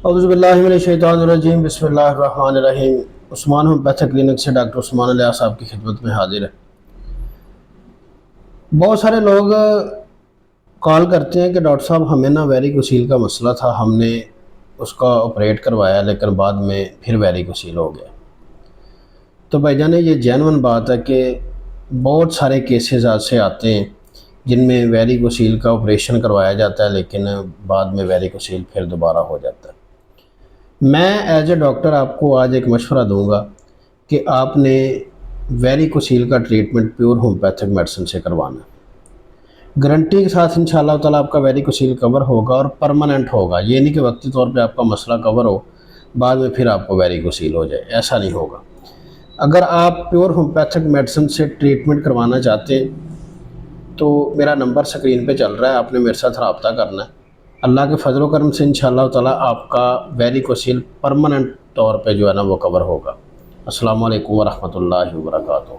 औज़ुबिल्लाहिमिनश्शैतानिर्रजीम बिस्मिल्लाहिर्रहमानिर्रहीम। Usman homeopathic clinic से doctor Usman alias साहब की खिदमत में हाजिर है। बहुत सारे लोग कॉल करते हैं कि डॉक्टर साहब हमें ना वेरिकोसील का मसला था, हमने उसका ऑपरेट करवाया लेकिन बाद में फिर वेरिकोसील हो गया। तो भाईजान ये जेन्युइन बात है कि बहुत सारे केसेस ऐसे आते हैं जिनमें वेरिकोसील का ऑपरेशन करवाया जाता है लेकिन बाद में वेरिकोसील फिर दोबारा हो जाता है। मैं एज ए डॉक्टर आपको आज एक मशवरा दूंगा कि आपने वेरिकोसील का ट्रीटमेंट प्योर होम्योपैथिक मेडिसिन से करवाना है। गारंटी के साथ इंशाल्लाह ताला आपका वेरिकोसील कवर होगा और परमानेंट होगा। ये नहीं कि वक्ती तौर पे आपका मसला कवर हो बाद में फिर आपको वेरिकोसील हो जाए, ऐसा नहीं होगा। अगर आप प्योर होम्योपैथिक मेडिसिन से ट्रीटमेंट करवाना चाहते हैं तो मेरा नंबर स्क्रीन पे चल रहा है, आपने मेरे साथ रब्ता करना है। अल्लाह के फजल करम से इंशाअल्लाह ताला आपका वेरिकोसील परमानेंट तौर पे जो है ना वो कवर होगा। अस्सलामु अलैकुम वरहमतुल्लाहि वबरकातुहू।